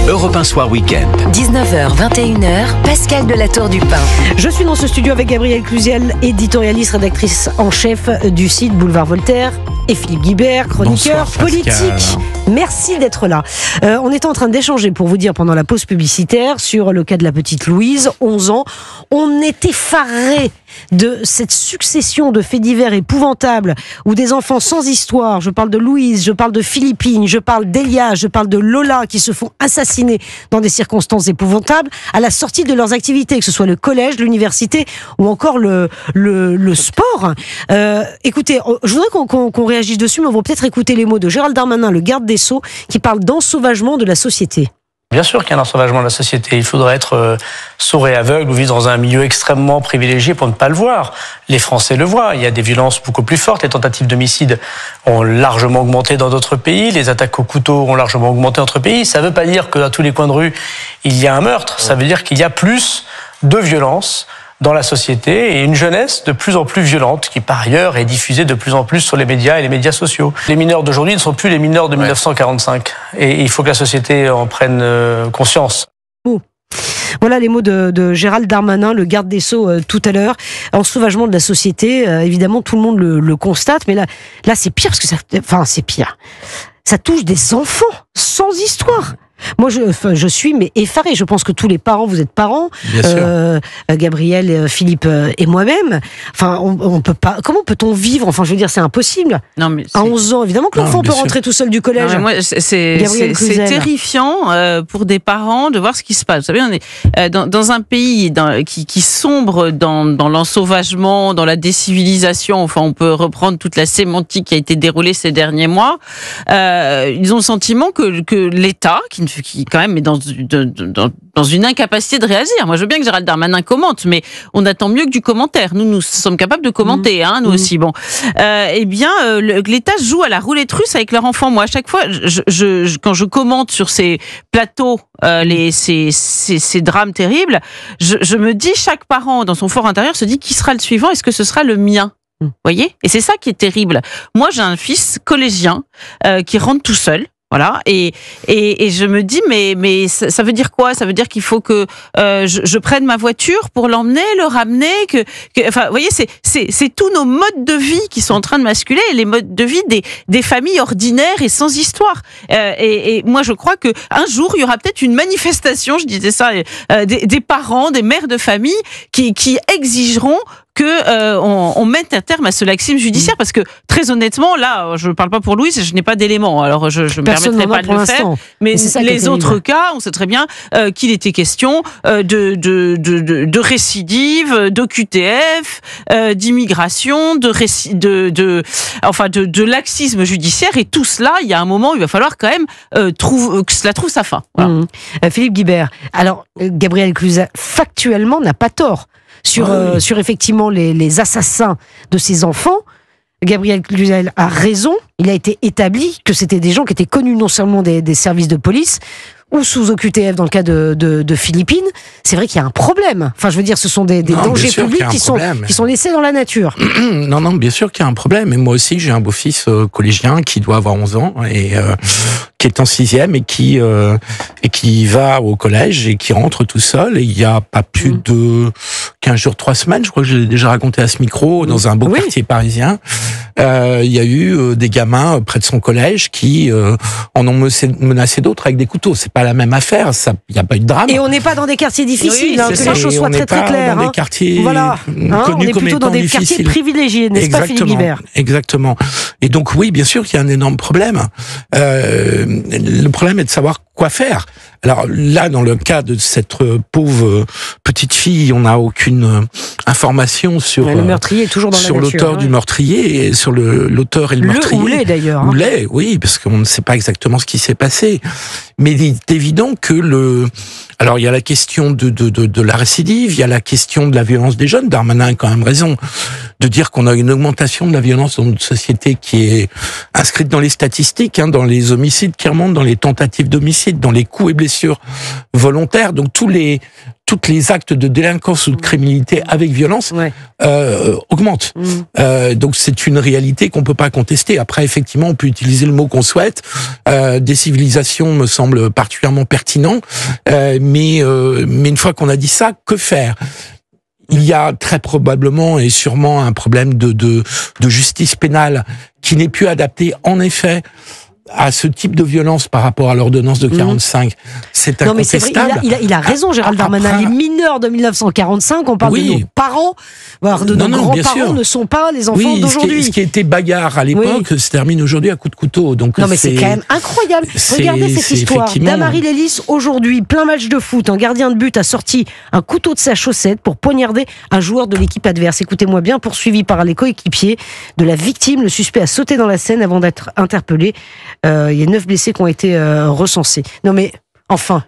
Europe 1 Soir Week-end. 19h, 21h, Pascal de la Tour du Pin. Je suis dans ce studio avec Gabrielle Clusiel, éditorialiste, rédactrice en chef du site Boulevard Voltaire, et Philippe Guibert, chroniqueur politique. Merci d'être là. On était en train d'échanger, pour vous dire, pendant la pause publicitaire, sur le cas de la petite Louise, 11 ans. On est effarés de cette succession de faits divers épouvantables où des enfants sans histoire, je parle de Louise, je parle de Philippine, je parle d'Elia, je parle de Lola, qui se font assassiner dans des circonstances épouvantables à la sortie de leurs activités, que ce soit le collège, l'université ou encore le sport. Écoutez, je voudrais qu'on réagisse dessus, mais on va peut-être écouter les mots de Gérald Darmanin, le garde des Sceaux, qui parle d'ensauvagement de la société. Bien sûr qu'il y a un ensauvagement de la société. Il faudrait être sourd et aveugle ou vivre dans un milieu extrêmement privilégié pour ne pas le voir. Les Français le voient. Il y a des violences beaucoup plus fortes. Les tentatives d'homicide ont largement augmenté dans d'autres pays. Les attaques au couteau ont largement augmenté dans d'autres pays. Ça ne veut pas dire qu'à tous les coins de rue, il y a un meurtre. Ça veut dire qu'il y a plus de violence dans la société et une jeunesse de plus en plus violente qui, par ailleurs, est diffusée de plus en plus sur les médias et les médias sociaux. Les mineurs d'aujourd'hui ne sont plus les mineurs de 1945 et il faut que la société en prenne conscience. Voilà les mots de Gérald Darmanin, le garde des Sceaux, tout à l'heure. Ensauvagement de la société, évidemment, tout le monde le constate, mais là c'est pire, parce que c'est pire. Ça touche des enfants sans histoire. Moi, je suis effarée. Je pense que tous les parents, vous êtes parents, Gabrielle, Philippe et moi-même. Enfin, on peut pas. Comment peut-on vivre ? Enfin, je veux dire, c'est impossible. Non, mais à 11 ans, évidemment que l'enfant peut rentrer tout seul du collège. Non, moi, c'est terrifiant pour des parents de voir ce qui se passe. Vous savez, on est dans un pays qui sombre dans l'ensauvagement, dans la décivilisation. Enfin, on peut reprendre toute la sémantique qui a été déroulée ces derniers mois. Ils ont le sentiment que l'État, qui quand même est dans une incapacité de réagir. Moi, je veux bien que Gérald Darmanin commente, mais on attend mieux que du commentaire. Nous sommes capables de commenter, nous aussi. Bon, l'État joue à la roulette russe avec leur enfant. Moi, à chaque fois, quand je commente sur ces plateaux ces drames terribles, je me dis, chaque parent dans son fort intérieur se dit, qui sera le suivant ? Est-ce que ce sera le mien ? Vous voyez ? Et c'est ça qui est terrible. Moi, j'ai un fils collégien qui rentre tout seul. Voilà, et je me dis, mais ça veut dire quoi ? Ça veut dire qu'il faut que je prenne ma voiture pour l'emmener, le ramener, enfin, vous voyez, c'est tous nos modes de vie qui sont en train de basculer, les modes de vie des familles ordinaires et sans histoire. Et moi, je crois que un jour, il y aura peut-être une manifestation, je disais ça, des parents, des mères de famille qui exigeront on mette un terme à ce laxisme judiciaire, parce que très honnêtement, là, je ne parle pas pour Louise, je n'ai pas d'éléments, alors je ne me permettrai pas de le faire, mais les autres cas, on sait très bien qu'il était question de récidive, d'OQTF, d'immigration, de laxisme judiciaire, et tout cela, il y a un moment où il va falloir quand même que cela trouve sa fin. Voilà. Philippe Guibert, alors Gabrielle Clusiel, factuellement, n'a pas tort sur effectivement les assassins de ses enfants. Gabrielle Clusiel a raison. Il a été établi que c'était des gens qui étaient connus non seulement des services de police ou sous OQTF dans le cas de Philippine. C'est vrai qu'il y a un problème. Enfin, je veux dire, ce sont des dangers publics qui sont laissés dans la nature. Non, bien sûr qu'il y a un problème. Et moi aussi, j'ai un beau-fils collégien qui doit avoir 11 ans et qui est en 6e et qui va au collège et qui rentre tout seul. Et il n'y a pas plus de 15 jours, 3 semaines, je crois que je l'ai déjà raconté à ce micro, dans un beau quartier parisien. Il y a eu des gamins près de son collège qui en ont menacé d'autres avec des couteaux. C'est pas la même affaire, il n'y a pas eu de drame. Et on n'est pas dans des quartiers difficiles, que les choses soient très très claires. Dans des quartiers on est plutôt dans des quartiers privilégiés, n'est-ce pas, Philippe Guibert ? Exactement. Et donc oui, bien sûr qu'il y a un énorme problème. Le problème est de savoir quoi faire. Alors là, dans le cas de cette pauvre petite fille, on n'a aucune information sur le meurtrier est toujours dans sur l'auteur du meurtrier, et sur l'auteur et le meurtrier. Ou l'est d'ailleurs. Ou l'est, oui, parce qu'on ne sait pas exactement ce qui s'est passé. Mais il est évident que alors il y a la question de la récidive, il y a la question de la violence des jeunes. Darmanin a quand même raison de dire qu'on a une augmentation de la violence dans notre société qui est inscrite dans les statistiques, dans les homicides qui remontent, dans les tentatives d'homicide, dans les coups et blessures blessures volontaires. Donc tous les actes de délinquance ou de criminalité avec violence augmentent. Donc c'est une réalité qu'on peut pas contester. Après, effectivement, on peut utiliser le mot qu'on souhaite. Décivilisation me semble particulièrement pertinent. Mais une fois qu'on a dit ça, que faire ? Il y a très probablement et sûrement un problème de justice pénale qui n'est plus adapté, en effet, à ce type de violence par rapport à l'ordonnance de 45. C'est incontestable. Non, mais c'est vrai, il a raison, Gérald Darmanin. Les mineurs de 1945, on parle de nos parents, voire de nos grands-parents, ne sont pas les enfants d'aujourd'hui. Ce qui était bagarre à l'époque se termine aujourd'hui à coups de couteau. Donc non, mais c'est quand même incroyable. Regardez cette histoire. Damary Lélis, aujourd'hui, plein match de foot, un gardien de but a sorti un couteau de sa chaussette pour poignarder un joueur de l'équipe adverse. Écoutez-moi bien, poursuivi par les coéquipiers de la victime, le suspect a sauté dans la Seine avant d'être interpellé. Il y a 9 blessés qui ont été recensés. Non mais enfin.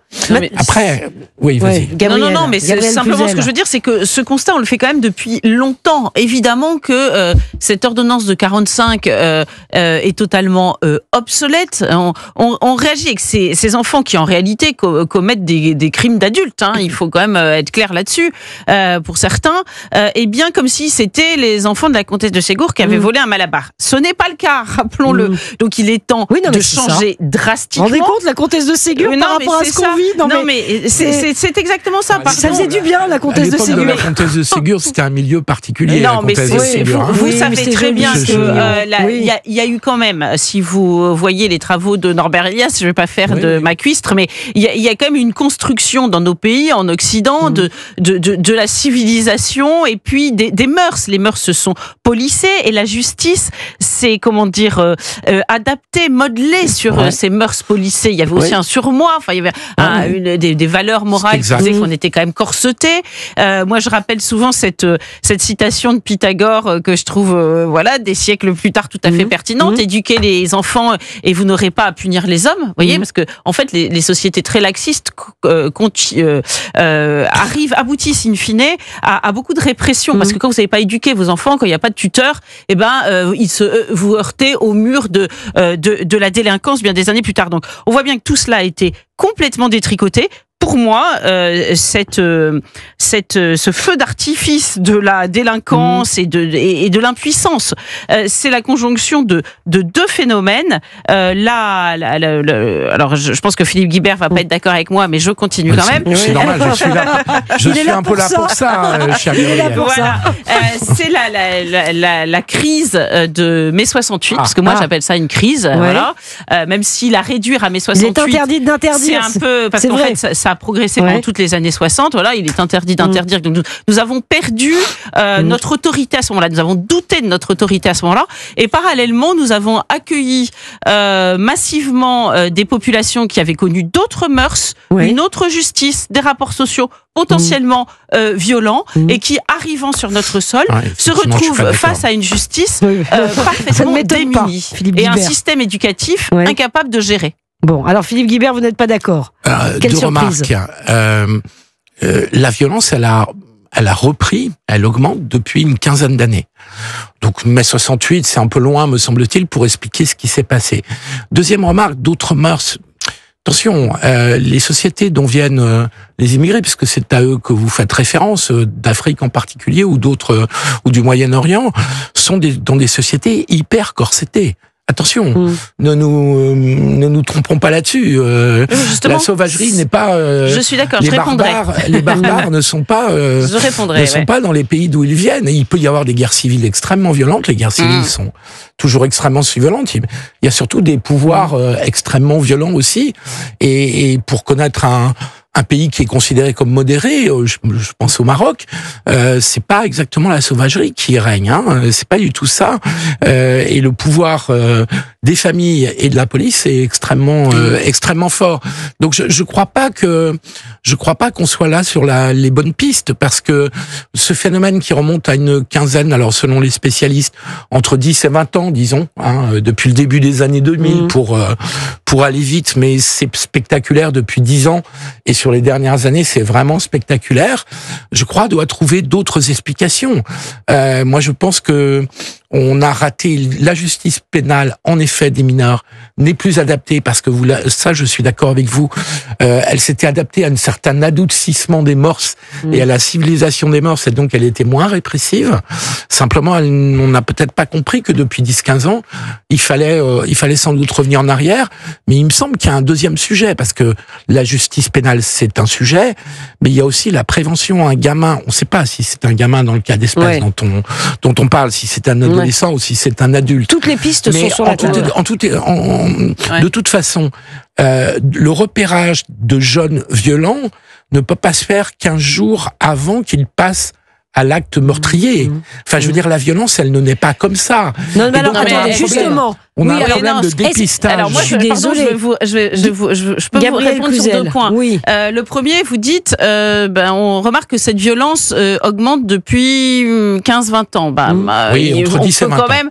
Après, oui, vas-y. Gabriel, non, mais c'est simplement ce que je veux dire, c'est que ce constat, on le fait quand même depuis longtemps. Évidemment que cette ordonnance de 45 est totalement obsolète. On réagit avec ces enfants qui, en réalité, commettent des crimes d'adultes. Hein. Il faut quand même être clair là-dessus, pour certains. Et bien comme si c'était les enfants de la comtesse de Ségur qui avaient volé un malabar. Ce n'est pas le cas, rappelons-le. Donc il est temps de changer drastiquement. Vous vous rendez compte, la comtesse de Ségur par rapport à ce qu'on vit? Non, mais c'est exactement ça. Ça faisait du bien, la comtesse de Ségur. La comtesse de Ségur, c'était un milieu particulier. Non, mais vous savez très bien qu'il y a eu quand même, si vous voyez les travaux de Norbert Elias, je ne vais pas faire de macuistre, mais il y a quand même une construction dans nos pays, en Occident, de la civilisation et puis des mœurs. Les mœurs se sont polissées et la justice s'est, comment dire, adaptée, modelée sur ces mœurs polissées. Il y avait aussi un surmoi, enfin, il y avait des valeurs morales qui faisaient qu'on était quand même corsetés. Moi, je rappelle souvent cette citation de Pythagore que je trouve, des siècles plus tard tout à fait pertinente. Éduquez les enfants et vous n'aurez pas à punir les hommes. Vous voyez, parce que en fait, les sociétés très laxistes aboutissent in fine à beaucoup de répression. Parce que quand vous n'avez pas éduqué vos enfants, quand il n'y a pas de tuteur, vous heurtez au mur de la délinquance bien des années plus tard. Donc, on voit bien que tout cela a été complètement détricoté. Pour moi, ce feu d'artifice de la délinquance et de l'impuissance, c'est la conjonction de deux phénomènes. Alors, je pense que Philippe Guibert va pas être d'accord avec moi, mais je continue quand même. C'est normal, je suis là. Je suis un peu là pour ça, cher Gabriel. Voilà. C'est la crise de mai 68, parce que moi j'appelle ça une crise. Voilà. Même si la réduire à mai 68, il est interdit d'interdire. C'est un peu parce qu'en fait ça a progressé pendant toutes les années 60. Voilà, il est interdit d'interdire. Donc nous avons perdu notre autorité à ce moment-là. Nous avons douté de notre autorité à ce moment-là. Et parallèlement, nous avons accueilli massivement des populations qui avaient connu d'autres mœurs, une autre justice, des rapports sociaux potentiellement violents et qui, arrivant sur notre sol, se retrouvent face à une justice parfaitement démunie et un système éducatif incapable de gérer. Bon, alors Philippe Guibert, vous n'êtes pas d'accord? Quelle surprise. La violence, elle a repris, elle augmente depuis une quinzaine d'années. Donc mai 68, c'est un peu loin, me semble-t-il, pour expliquer ce qui s'est passé. Deuxième remarque, d'autres mœurs. Attention, les sociétés dont viennent les immigrés, puisque c'est à eux que vous faites référence, d'Afrique en particulier ou d'autres, ou du Moyen-Orient, sont dans des sociétés hyper corsetées. Attention, ne nous trompons pas là-dessus. La sauvagerie n'est pas. Je suis d'accord, je répondrai. Les barbares ne sont pas. Je répondrai. Ne sont pas dans les pays d'où ils viennent. Et il peut y avoir des guerres civiles extrêmement violentes. Les guerres civiles sont toujours extrêmement violentes. Il y a surtout des pouvoirs extrêmement violents aussi. Et pour connaître un pays qui est considéré comme modéré, je pense au Maroc, c'est pas exactement la sauvagerie qui règne, hein, c'est pas du tout ça. Et le pouvoir des familles et de la police est extrêmement fort. Donc je crois pas qu'on soit là sur les bonnes pistes, parce que ce phénomène qui remonte à une quinzaine, alors selon les spécialistes, entre 10 et 20 ans, disons, depuis le début des années 2000 pour aller vite, mais c'est spectaculaire depuis 10 ans, et sur les dernières années, c'est vraiment spectaculaire. Je crois doit trouver d'autres explications. Moi, je pense que on a raté la justice pénale, en effet, des mineurs n'est plus adaptée parce que ça, je suis d'accord avec vous. Elle s'était adaptée à un certain adoucissement des mœurs et à la civilisation des mœurs, et donc elle était moins répressive. Simplement, on n'a peut-être pas compris que depuis 10-15 ans, il fallait sans doute revenir en arrière. Mais il me semble qu'il y a un deuxième sujet, parce que la justice pénale, c'est un sujet, mais il y a aussi la prévention. Un gamin, on ne sait pas si c'est un gamin dans le cas d'espèce dont on parle, si c'est un adolescent ou si c'est un adulte. Toutes les pistes sont sur la table. De toute façon, le repérage de jeunes violents ne peut pas se faire 15 jours avant qu'ils passent à l'acte meurtrier. Enfin, je veux dire, la violence, elle ne naît pas comme ça. Non, mais alors, justement... On a un problème de dépistage. Alors moi, je suis désolée. Je peux vous répondre sur 2 points. Oui. Le premier, vous dites, on remarque que cette violence augmente depuis 15-20 ans. Oui, entre 10 et 20 ans. On peut quand même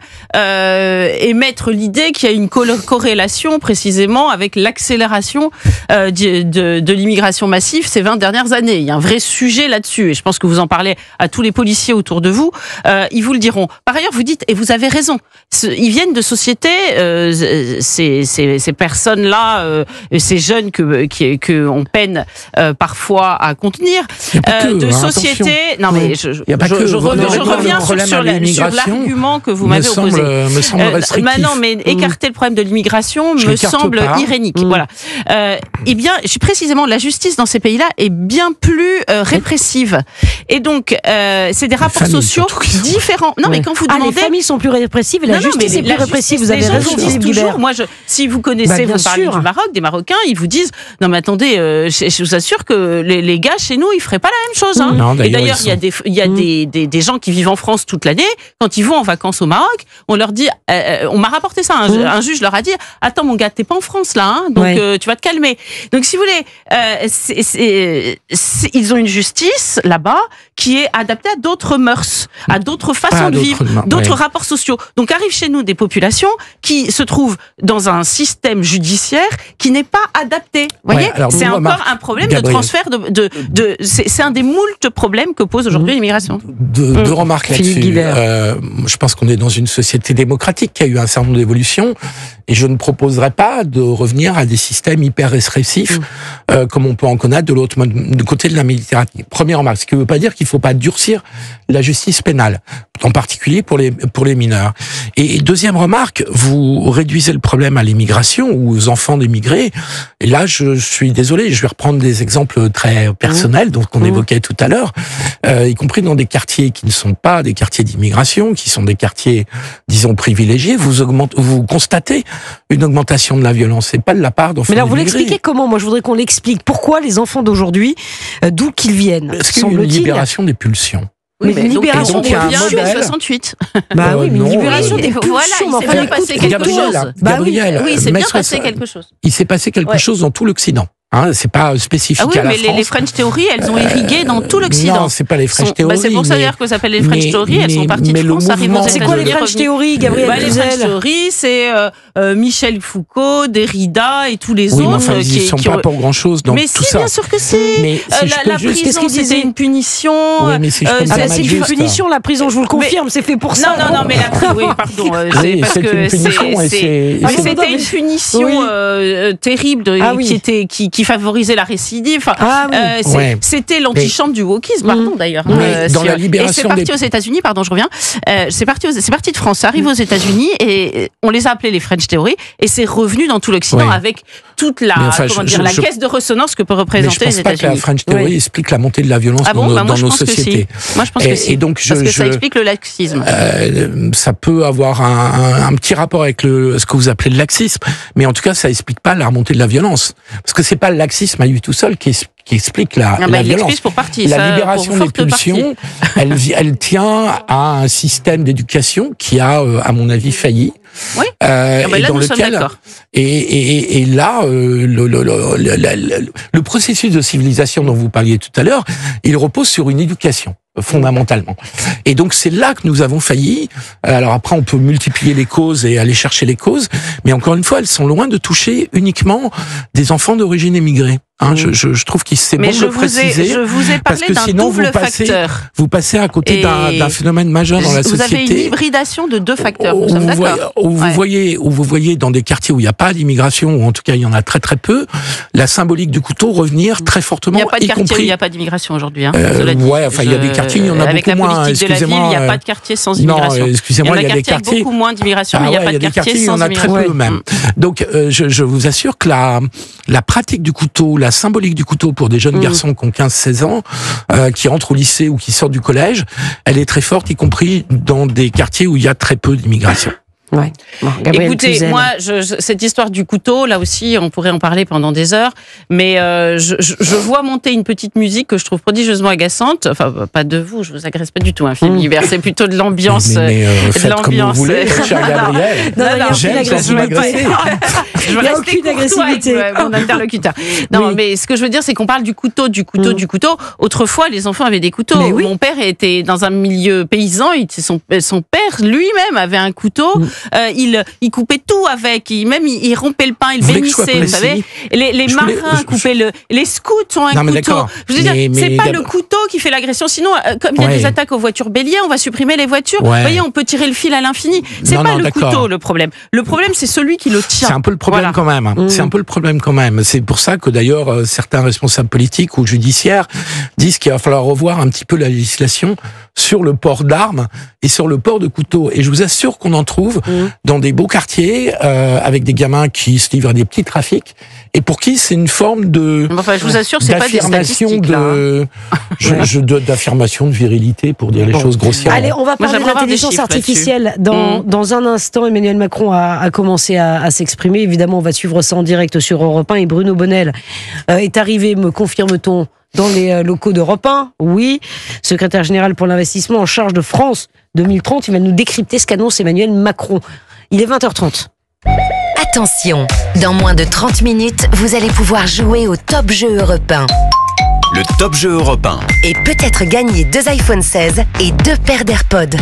émettre l'idée qu'il y a une corrélation précisément avec l'accélération de l'immigration massive ces 20 dernières années. Il y a un vrai sujet là-dessus, et je pense que vous en parlez à tous les policiers autour de vous. Ils vous le diront. Par ailleurs, vous dites, et vous avez raison, ils viennent de sociétés, ces personnes-là, ces jeunes que on peine parfois à contenir, de sociétés. Non, mais je reviens sur l'argument que vous m'avez opposé. Me semble restrictif. Non, mais écarter le problème de l'immigration me semble irénique. Voilà. Eh bien, précisément, la justice dans ces pays-là est bien plus répressive. Et donc, c'est des rapports sociaux différents. Non, mais quand vous demandez, les familles sont plus répressives et la justice est plus répressive. Vous avez raison, Philippe Guibert. Moi, si vous connaissez, vous parlez du Maroc, des Marocains, ils vous disent non, mais attendez, je vous assure que les gars chez nous, ils feraient pas la même chose. Hein. Non, et d'ailleurs, il y a des gens qui vivent en France toute l'année. Quand ils vont en vacances au Maroc, on leur dit, on m'a rapporté ça. Un juge leur a dit, attends mon gars, t'es pas en France là, hein, donc tu vas te calmer. Donc si vous voulez, ils ont une justice là-bas qui est adaptée à d'autres mœurs, à d'autres façons de vivre, d'autres rapports sociaux. Donc arrivent chez nous des populations qui se trouvent dans un système judiciaire qui n'est pas adapté. Vous voyez, c'est encore un problème de transfert c'est un des moultes problèmes que pose aujourd'hui l'immigration. Deux remarques là-dessus. Je pense qu'on est dans une société démocratique qui a eu un certain nombre d'évolutions, et je ne proposerais pas de revenir à des systèmes hyper répressifs comme on peut en connaître de côté de la Méditerranée. Première remarque, ce qui ne veut pas dire qu'il ne faut pas durcir la justice pénale, en particulier pour les mineurs. Et deuxième remarque, vous réduisez le problème à l'immigration ou aux enfants d'immigrés. Et là, je suis désolé, je vais reprendre des exemples très personnels dont on évoquait tout à l'heure, y compris dans des quartiers qui ne sont pas des quartiers d'immigration, qui sont des quartiers, disons, privilégiés. Vous constatez une augmentation de la violence, et pas de la part d'enfants d'immigrés. Mais alors, vous l'expliquez comment? Moi, je voudrais qu'on l'explique. Pourquoi les enfants d'aujourd'hui, d'où qu'ils viennent? Est-ce qu'il y a une libération des pulsions? Oui, mais une libération des pulsions, 68. Bah oui, mais une libération des pulsions. Voilà, il s'est bien passé quelque chose. Gabriel, oui, il s'est bien passé quelque chose. Il s'est passé quelque chose dans tout l'Occident. Hein, c'est pas spécifique à la France. Mais les French Theory, elles ont irrigué dans tout l'Occident. Non, c'est pas les French Theory. C'est pour ça d'ailleurs que ça s'appelle les French Theory. Elles sont parties de France, arrivent aux États-Unis. C'est quoi les French Theory, Gabriel? Les French Theory, c'est Michel Foucault, Derrida et tous les autres. Enfin, ils ne sont pas pour grand-chose dans tout ça. Mais si, bien sûr que si. La prison, c'était une punition. C'est une punition, la prison, je vous le confirme, c'est fait pour ça. Non, mais la prison, oui, pardon. C'est parce que c'était une punition terrible qui favorisait la récidive. C'était l'antichambre du wokisme, pardon d'ailleurs. Dans la libération et c'est parti aux États-Unis, pardon, je reviens. C'est parti de France, ça arrive aux États-Unis et on les a appelés les French Theory et c'est revenu dans tout l'Occident avec toute la la caisse de ressonance que peut représenter les États-Unis. Je pense pas que la French Theory explique la montée de la violence dans nos sociétés. Moi je pense que si. Parce que ça explique le laxisme. Ça peut avoir un petit rapport avec ce que vous appelez le laxisme, mais en tout cas ça explique pas la remontée de la violence. Parce que c'est pas le laxisme à lui tout seul qui explique la violence. Pour partie, la libération des pulsions, elle tient à un système d'éducation qui a, à mon avis, failli. Oui. Là, nous sommes d'accord. Et là, le processus de civilisation dont vous parliez tout à l'heure, il repose sur une éducation, fondamentalement. Et donc, c'est là que nous avons failli. Alors après, on peut multiplier les causes et aller chercher les causes, mais encore une fois, elles sont loin de toucher uniquement des enfants d'origine émigrée. Je trouve qu'il c'est bon de le préciser. Je vous ai parlé d'un double facteur. Vous passez à côté d'un phénomène majeur dans la société. Vous avez une hybridation de deux facteurs. Nous sommes d'accord. Vous voyez dans des quartiers où il n'y a pas d'immigration, ou en tout cas il y en a très très peu, la symbolique du couteau revenir très fortement. Il n'y a pas de quartier où il n'y a pas d'immigration aujourd'hui. Il y a des quartiers, il y en a beaucoup moins. Avec la politique de la ville, il n'y a pas de quartier sans immigration. Non, excusez-moi, il y a des quartiers avec beaucoup moins d'immigration, mais il n'y a pas de quartier sans immigration. Il y en a très peu même. Donc je vous assure que la pratique du couteau, la symbolique du couteau pour des jeunes garçons qui ont 15-16 ans, qui rentrent au lycée ou qui sortent du collège, elle est très forte, y compris dans des quartiers où il y a très peu d'immigration. Ouais. Bon, écoutez, moi, cette histoire du couteau, là aussi, on pourrait en parler pendant des heures, mais je vois monter une petite musique que je trouve prodigieusement agaçante. Enfin, pas de vous, je vous agresse pas du tout, Philippe Guibert, c'est plutôt de l'ambiance. Faites comme vous voulez, cher Gabriel. J'aime quand vous m'agressez. Je veux rester aucune agressivité. Mon interlocuteur. Non, mais ce que je veux dire, c'est qu'on parle du couteau. Autrefois, les enfants avaient des couteaux. Mon père était dans un milieu paysan. Son père lui-même avait un couteau. Il coupait tout avec. Il rompait le pain, il bénissait. Vous savez, les marins coupaient les scouts ont un couteau. Je veux dire, c'est pas le couteau qui fait l'agression. Sinon, comme il y a des attaques aux voitures béliers, on va supprimer les voitures. Vous voyez, on peut tirer le fil à l'infini. C'est pas le couteau le problème. Le problème, c'est celui qui le tient. C'est un peu le problème quand même. C'est un peu le problème quand même. C'est pour ça que d'ailleurs certains responsables politiques ou judiciaires disent qu'il va falloir revoir un petit peu la législation sur le port d'armes et sur le port de couteaux. Et je vous assure qu'on en trouve dans des beaux quartiers avec des gamins qui se livrent à des petits trafics et pour qui c'est une forme de je vous assure, c'est pas des statistiques d'affirmation de virilité pour dire les choses grossièrement. Allez, on va parler de l'intelligence artificielle dans un instant. Emmanuel Macron a commencé à s'exprimer. Évidemment, on va suivre ça en direct sur Europe 1 et Bruno Bonnel est arrivé, me confirme-t-on, dans les locaux d'Europe 1, oui, secrétaire général pour l'investissement en charge de France 2030, il va nous décrypter ce qu'annonce Emmanuel Macron. Il est 20h30. Attention, dans moins de 30 minutes, vous allez pouvoir jouer au Top Jeu Europe 1. Le Top Jeu Europe 1. Et peut-être gagner 2 iPhone 16 et 2 paires d'AirPods.